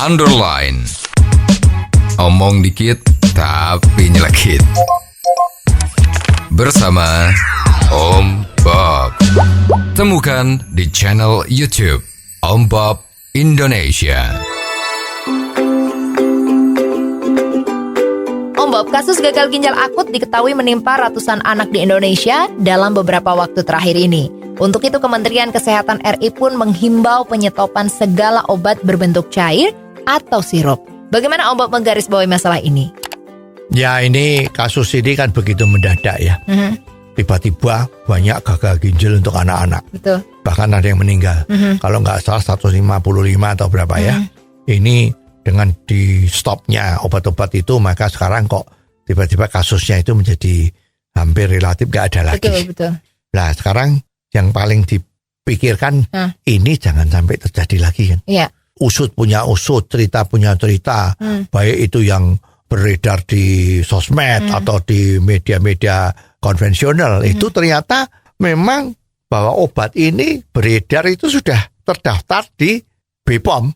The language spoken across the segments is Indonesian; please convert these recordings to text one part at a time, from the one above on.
underline. Omong dikit tapi nyelekit. Bersama Om Bob. Temukan di channel YouTube Om Bob Indonesia. Om Bob, kasus gagal ginjal akut diketahui menimpa ratusan anak di Indonesia dalam beberapa waktu terakhir ini. Untuk itu Kementerian Kesehatan RI pun menghimbau penyetopan segala obat berbentuk cair atau sirup. Bagaimana Om Bob menggarisbawahi masalah ini? Ya, ini kasus ini kan begitu mendadak ya. Tiba-tiba banyak gagal ginjal untuk anak-anak. Betul. Bahkan ada yang meninggal. Kalau nggak salah 155 atau berapa ya. Ini dengan di stopnya obat-obat itu, maka sekarang kok tiba-tiba kasusnya itu menjadi hampir relatif nggak ada lagi. Betul. Nah, sekarang yang paling dipikirkan ini jangan sampai terjadi lagi kan. Iya. Usut punya usut, cerita punya cerita, baik itu yang beredar di sosmed atau di media-media konvensional, itu ternyata memang bahwa obat ini beredar itu sudah terdaftar di BPOM,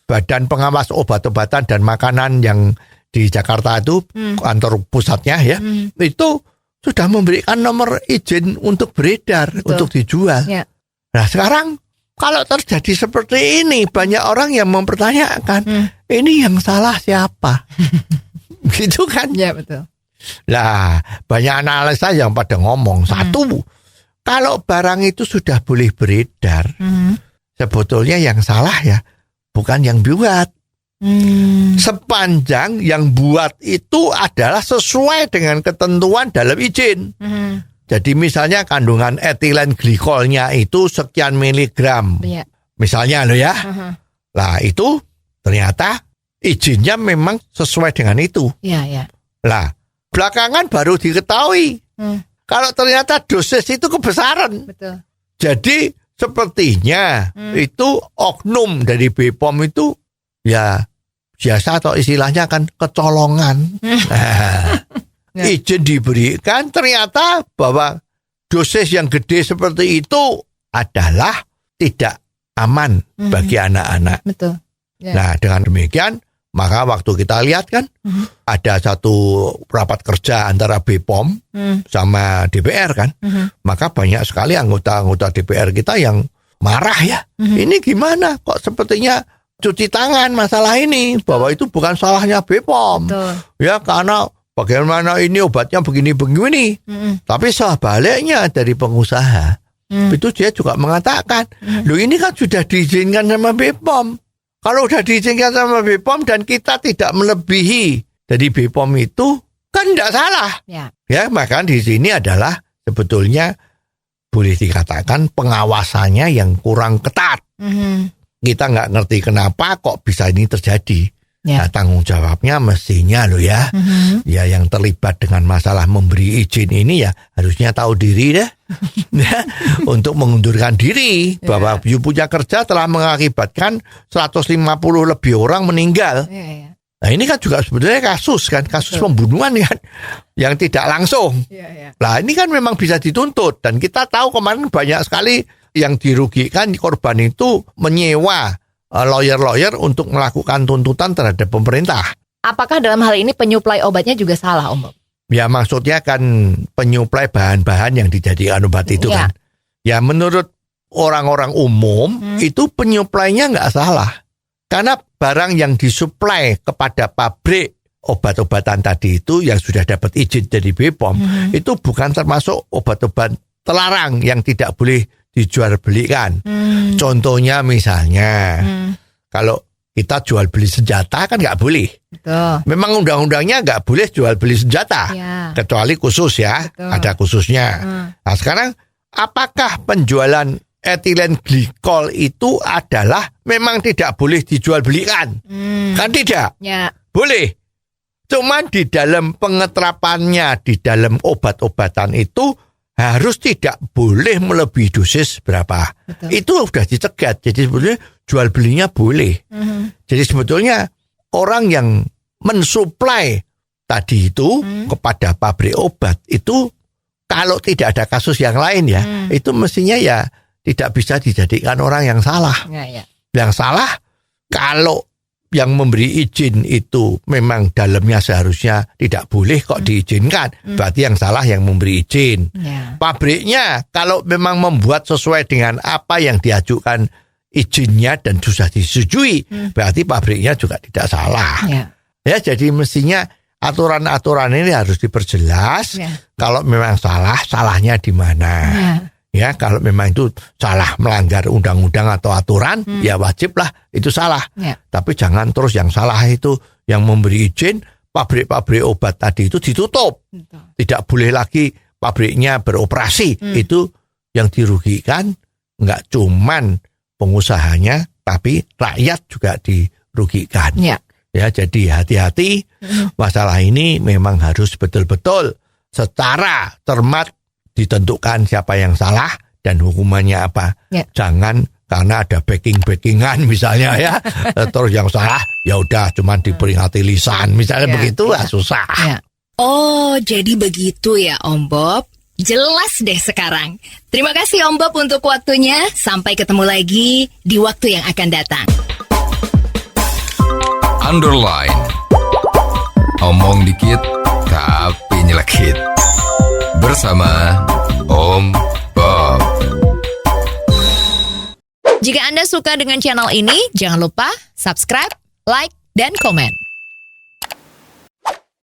Badan Pengawas Obat-obatan dan Makanan yang di Jakarta itu, kantor pusatnya ya, itu sudah memberikan nomor izin untuk beredar, untuk dijual. Ya. Nah sekarang kalau terjadi seperti ini, banyak orang yang mempertanyakan, ini yang salah siapa? Gitu kan? Ya betul. Lah, banyak analisa yang pada ngomong, satu, kalau barang itu sudah boleh beredar, sebetulnya yang salah ya bukan yang buat. Sepanjang yang buat itu adalah sesuai dengan ketentuan dalam izin. Jadi misalnya kandungan etilen glikolnya itu sekian miligram. Misalnya loh ya. Lah itu ternyata izinnya memang sesuai dengan itu. Lah belakangan baru diketahui kalau ternyata dosis itu kebesaran. Betul. Jadi sepertinya itu oknum dari BPOM itu ya biasa atau istilahnya kan kecolongan. Izin diberikan, ternyata bahwa dosis yang gede seperti itu adalah tidak aman bagi anak-anak. Betul. Nah dengan demikian maka waktu kita lihat kan ada satu rapat kerja antara BPOM sama DPR kan, maka banyak sekali anggota-anggota DPR kita yang marah ya. Ini gimana kok sepertinya cuci tangan masalah ini, bahwa itu bukan salahnya BPOM. Ya karena bagaimana ini obatnya begini-begini. Tapi sebaliknya dari pengusaha itu dia juga mengatakan, loh ini kan sudah diizinkan sama BPOM. Kalau sudah diizinkan sama BPOM dan kita tidak melebihi dari BPOM itu kan tidak salah. Ya, maka di sini adalah sebetulnya boleh dikatakan pengawasannya yang kurang ketat. Kita nggak ngerti kenapa kok bisa ini terjadi. Nah, tanggung jawabnya mestinya loh ya. Ya yang terlibat dengan masalah memberi izin ini ya harusnya tahu diri deh. Untuk mengundurkan diri bahwa you punya kerja telah mengakibatkan 150 lebih orang meninggal. Nah ini kan juga sebetulnya kasus pembunuhan kan yang tidak langsung. Nah ini kan memang bisa dituntut dan kita tahu kemarin banyak sekali yang dirugikan korban itu menyewa lawyer-lawyer untuk melakukan tuntutan terhadap pemerintah. Apakah dalam hal ini penyuplai obatnya juga salah, Om Bob? Ya maksudnya kan penyuplai bahan-bahan yang dijadikan obat itu kan. Ya menurut orang-orang umum itu penyuplainya nggak salah. Karena barang yang disuplai kepada pabrik obat-obatan tadi itu yang sudah dapat izin dari BPOM itu bukan termasuk obat-obat terlarang yang tidak boleh dijual belikan. Contohnya misalnya kalau kita jual beli senjata kan nggak boleh. Betul. Memang undang-undangnya nggak boleh jual beli senjata, kecuali khusus ya. Betul. Ada khususnya. Nah sekarang apakah penjualan etilen glikol itu adalah memang tidak boleh dijual belikan? Kan tidak. Boleh. Cuman di dalam pengeterapannya di dalam obat-obatan itu harus tidak boleh melebihi dosis berapa. Betul. Itu sudah dicegat. Jadi sebetulnya jual belinya boleh. Jadi sebetulnya orang yang mensuplai tadi itu kepada pabrik obat itu kalau tidak ada kasus yang lain ya, itu mestinya ya tidak bisa dijadikan orang yang salah. Yang salah kalau yang memberi izin itu memang dalamnya seharusnya tidak boleh kok diizinkan. Berarti yang salah yang memberi izin. Pabriknya kalau memang membuat sesuai dengan apa yang diajukan izinnya dan sudah disetujui, berarti pabriknya juga tidak salah. Ya, jadi mestinya aturan-aturan ini harus diperjelas. Kalau memang salah, salahnya di mana. Ya, kalau memang itu salah melanggar undang-undang atau aturan, ya wajiblah itu salah. Tapi jangan terus yang salah itu yang memberi izin, pabrik-pabrik obat tadi itu ditutup. Tidak boleh lagi pabriknya beroperasi. Itu yang dirugikan nggak cuman pengusahanya, tapi rakyat juga dirugikan. Ya, jadi hati-hati. Masalah ini memang harus betul-betul secara cermat ditentukan siapa yang salah dan hukumannya apa. Jangan karena ada backing-backingan misalnya ya, terus yang salah ya udah cuman diperingati lisan misalnya begitu, susah. Oh, jadi begitu ya Om Bob. Jelas deh sekarang. Terima kasih Om Bob untuk waktunya. Sampai ketemu lagi di waktu yang akan datang. Underline. Omong dikit tapi nyelekit. Bersama Om Bob. Jika Anda suka dengan channel ini, jangan lupa subscribe, like, dan komen.